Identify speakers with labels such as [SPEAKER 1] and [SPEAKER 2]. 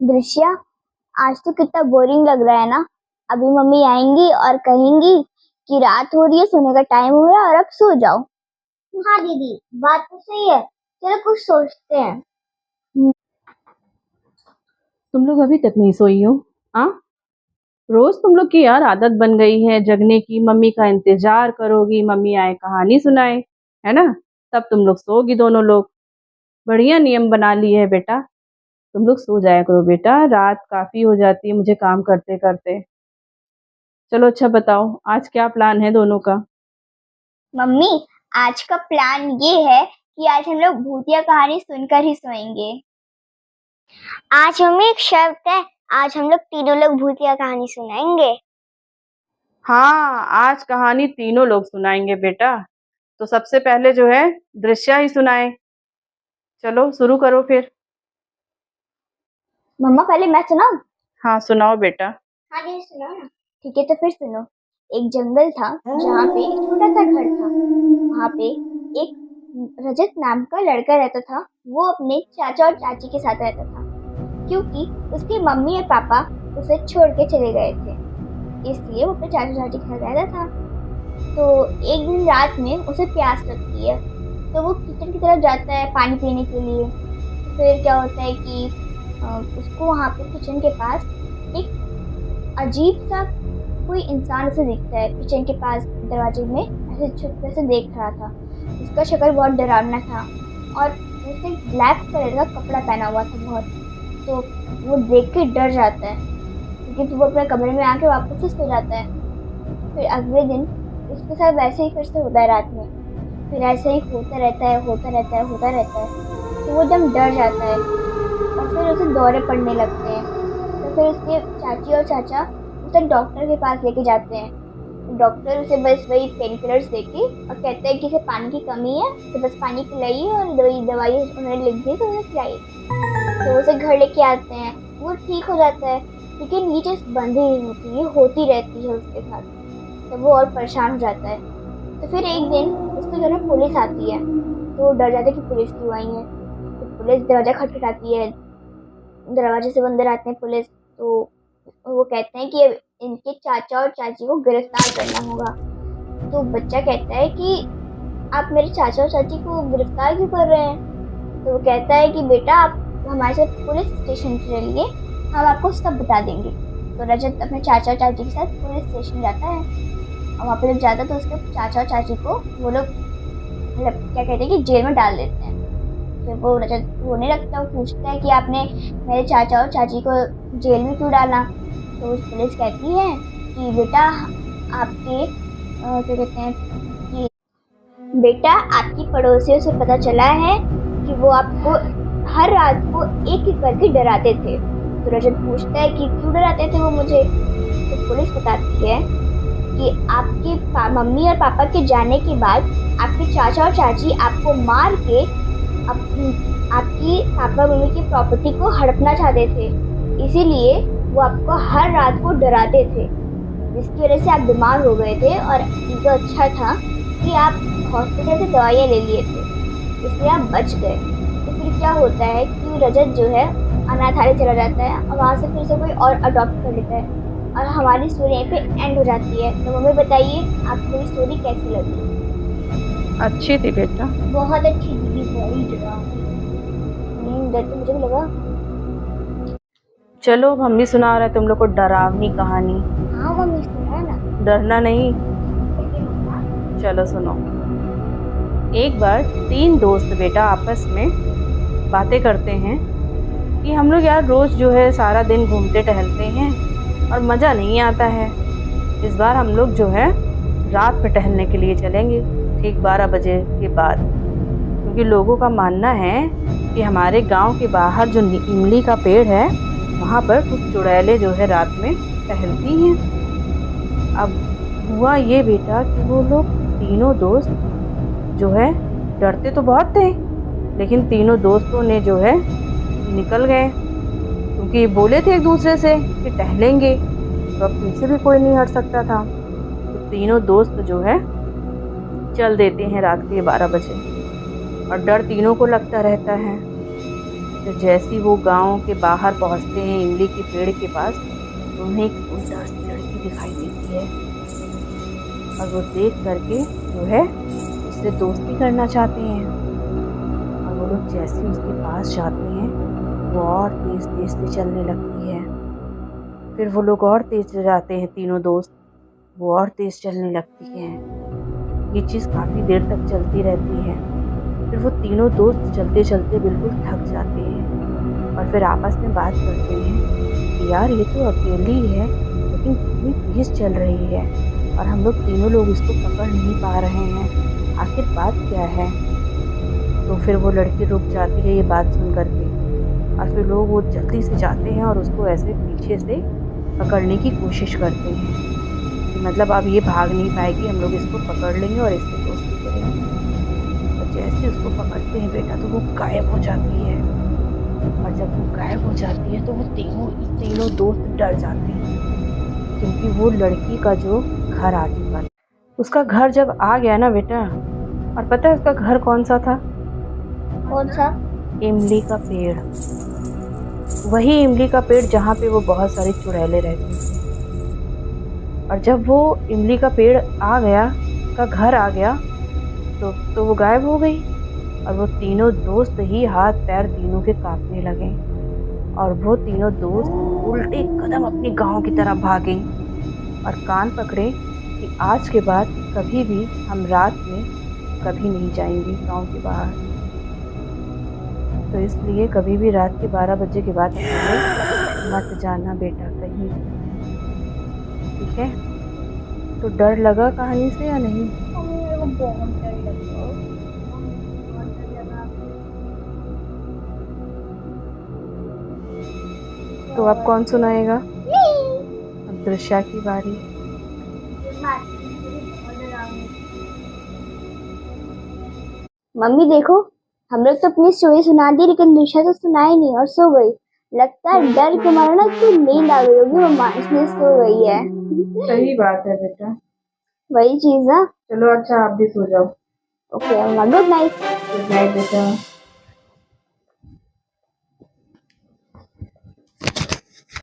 [SPEAKER 1] दृश्या, आज तो कितना बोरिंग लग रहा है ना। अभी मम्मी आएंगी और कहेंगी कि रात हो रही है, सोने का टाइम हो रहा है और अब सो जाओ। हाँ दीदी, बात तो सही है। चलो कुछ सोचते हैं।
[SPEAKER 2] तुम लोग अभी तक नहीं सोई हो? हाँ, रोज तुम लोग की यार आदत बन गई है जगने की। मम्मी का इंतजार करोगी, मम्मी आए कहानी सुनाए, है ना? तब तुम लोग सोगी दोनों लोग। बढ़िया नियम बना लिए है बेटा। तुम लोग सो जाया करो बेटा, रात काफी हो जाती है मुझे काम करते करते। चलो अच्छा बताओ, आज क्या प्लान है दोनों का?
[SPEAKER 1] मम्मी, आज का प्लान ये है कि आज हम लोग भूतिया कहानी सुनकर ही सोएंगे। आज मम्मी एक शर्त है, आज हम लोग तीनों लोग भूतिया कहानी सुनाएंगे।
[SPEAKER 2] हाँ, आज कहानी तीनों लोग सुनाएंगे बेटा। तो सबसे पहले जो है दृश्या ही सुनाए। चलो शुरू करो फिर।
[SPEAKER 1] मम्मा पहले मैं सुनाऊं?
[SPEAKER 2] हाँ सुनाओ बेटा।
[SPEAKER 1] हाँ दीदी सुनाओ ना। ठीक है तो फिर सुनो। एक जंगल था जहाँ पे एक छोटा सा घर था। वहाँ पे एक रजत नाम का लड़का रहता था। वो अपने चाचा और चाची के साथ रहता था, क्योंकि उसके मम्मी और पापा उसे छोड़ के चले गए थे, इसलिए वो अपने चाचा चाची के साथ रहता था। तो एक दिन रात में उसे प्यास लगती है, तो वो किचन की तरफ जाता है पानी पीने के लिए। फिर क्या होता है कि उसको वहाँ पे किचन के पास एक अजीब सा कोई इंसान उसे दिखता है। किचन के पास दरवाजे में ऐसे छुपके से देख रहा था। उसका शक्ल बहुत डरावना था और उसने ब्लैक कलर का कपड़ा पहना हुआ था बहुत। तो वो देख के डर जाता है, क्योंकि फिर वो अपने कमरे में आके वापस से सो जाता है। फिर अगले दिन उसके साथ वैसे ही फिर से होता है रात में। फिर ऐसे ही होता रहता है, होता रहता है, होता रहता है। तो वो एकदम डर जाता है और फिर उसे दौरे पड़ने लगते हैं। तो फिर उसके चाची और चाचा उसे डॉक्टर के पास लेके जाते हैं। डॉक्टर उसे बस वही पेन किलर्स देके और कहते हैं कि इसे पानी की कमी है, इसे बस पानी पिलाइए और दवाई उन्होंने लिख दी तो उसे खिलाइए। तो उसे घर लेके आते हैं, वो ठीक हो जाता है। लेकिन ये चीज़ बंद ही नहीं होती, ये होती रहती है उसके साथ। तो वो और परेशान हो जाता है। तो फिर एक दिन उसके घर में पुलिस आती है, तो वो डर जाता है कि पुलिस क्यों आई है। तो पुलिस दरवाजा खटखटाती है, दरवाजे से अंदर आते हैं पुलिस। तो वो कहते हैं कि अब इनके चाचा और चाची को गिरफ्तार करना होगा। तो बच्चा कहता है कि आप मेरे चाचा और चाची को गिरफ्तार क्यों कर रहे हैं? तो वो कहता है कि बेटा आप हमारे साथ पुलिस स्टेशन चलिए, हम आपको सब बता देंगे। तो रजत अपने चाचा और चाची के साथ पुलिस स्टेशन जाता है और वहाँ पे जब जाता है तो उसके चाचा और चाची को वो लोग मतलब क्या कहते हैं कि जेल में डाल देते हैं। फिर वो रजत रोने लगता है, वो पूछता है कि आपने मेरे चाचा और चाची को जेल में क्यों डाला? तो उस पुलिस कहती है कि बेटा आपके क्या कहते हैं कि बेटा आपकी पड़ोसियों से पता चला है कि वो आपको हर रात को एक एक करके डराते थे। तो रजत पूछता है कि क्यों डराते थे वो मुझे? तो पुलिस बताती है कि आपके मम्मी और पापा के जाने के बाद आपके चाचा और चाची आपको मार के आपकी पापा मम्मी की प्रॉपर्टी को हड़पना चाहते थे, इसीलिए वो आपको हर रात को डराते थे, जिसकी वजह से आप बीमार हो गए थे। और ये तो अच्छा था कि आप हॉस्पिटल से दवाइयाँ ले लिए थे, इसलिए आप बच गए। तो फिर क्या होता है कि रजत जो है अनाथालय चला जाता है और वहाँ से फिर से कोई और अडॉप्ट कर लेता है और हमारी स्टोरी यहीं पे एंड हो जाती है। तो मम्मी बताइए आपको मेरी स्टोरी कैसी लगी?
[SPEAKER 2] अच्छी थी बेटा।
[SPEAKER 1] बहुत अच्छी दीदी, बहुत डरावनी। डर तो मुझे भी लगा।
[SPEAKER 2] चलो अब हम भी सुना रहे तुम लोग को डरावनी कहानी।
[SPEAKER 1] हाँ मम्मी सुना ना।
[SPEAKER 2] डरना नहीं। चलो सुनो। एक बार तीन दोस्त बेटा आपस में बातें करते हैं कि हम लोग यार रोज जो है सारा दिन घूमते टहलते हैं और मज़ा नहीं आता है। इस बार हम लोग जो है रात में टहलने के लिए चलेंगे, ठीक 12 बजे के बाद। क्योंकि लोगों का मानना है कि हमारे गांव के बाहर जो इमली का पेड़ है वहाँ पर कुछ चुड़ैलें जो है रात में टहलती हैं। अब हुआ ये बेटा कि वो लोग तीनों दोस्त जो है डरते तो बहुत थे, लेकिन तीनों दोस्तों ने जो है निकल गए, क्योंकि बोले थे एक दूसरे से कि टहलेंगे, तो अब पीछे भी कोई नहीं हट सकता था। तो तीनों दोस्त जो है चल देते हैं रात के 12 बजे, और डर तीनों को लगता रहता है। तो जैसे ही वो गांव के बाहर पहुंचते हैं इमली के पेड़ के पास, तो उन्हें एक सुंदर सी लड़की दिखाई देती है और वो देख करके जो है उससे दोस्ती करना चाहते हैं। और वो लोग जैसे ही उसके पास जाते हैं वो और तेज तेज से चलने लगती है। फिर वो लोग और तेज जाते हैं, तीनों दोस्त वो और तेज चलने लगती हैं। ये चीज़ काफ़ी देर तक चलती रहती है। फिर वो तीनों दोस्त चलते चलते बिल्कुल थक जाते हैं और फिर आपस में बात करते हैं कि यार ये तो अकेली है लेकिन कितनी तेज चल रही है और हम लोग तीनों लोग इसको पकड़ नहीं पा रहे हैं, आखिर बात क्या है। तो फिर वो लड़की रुक जाती है ये बात सुन करके और फिर लोग वो जल्दी से जाते हैं और उसको ऐसे पीछे से पकड़ने की कोशिश करते हैं कि मतलब अब ये भाग नहीं पाएगी, हम लोग इसको पकड़ लेंगे और इससे दोस्ती करेंगे। और जैसे उसको पकड़ते हैं बेटा तो वो गायब हो जाती है और जब वो गायब हो जाती है तो वो तीनों दोस्त डर जाते हैं क्योंकि वो लड़की का जो घर आ चुका था। उसका घर जब आ गया ना बेटा, और पता है उसका घर कौन सा था?
[SPEAKER 1] कौन सा?
[SPEAKER 2] इमली का पेड़। वही इमली का पेड़ जहाँ पे वो बहुत सारी चुड़ैलें रहती थी। और जब वो इमली का पेड़ आ गया, का घर आ गया, तो वो गायब हो गई और वो तीनों दोस्त ही हाथ पैर तीनों के कांपने लगे और वो तीनों दोस्त उल्टे कदम अपने गांव की तरफ भागे और कान पकड़े कि आज के बाद कभी भी हम रात में कभी नहीं जाएंगे गांव के बाहर। तो इसलिए कभी भी रात के 12 बजे के बाद अकेले मत जाना बेटा कहीं भी, ठीक है? तो डर लगा कहानी से या नहीं?
[SPEAKER 1] मेरे को बहुत डर लगा, बहुत डर लगा।
[SPEAKER 2] तो अब कौन सुनाएगा?
[SPEAKER 1] नहीं।
[SPEAKER 2] अब दृश्या की बारी।
[SPEAKER 1] मम्मी देखो, हम लोग तो अपनी स्टोरी सुना दी लेकिन दूसरा तो सुनाई नहीं और सो गई। लगता है डर के मारे ना उसको नींद आ गई होगी, मम्मा इसलिए सो गई है।
[SPEAKER 2] सही बात है बेटा।
[SPEAKER 1] वही चीज है।
[SPEAKER 2] चलो अच्छा आप भी सो जाओ।
[SPEAKER 1] ओके मम्मा, गुड नाइट।
[SPEAKER 2] गुड नाइट बेटा।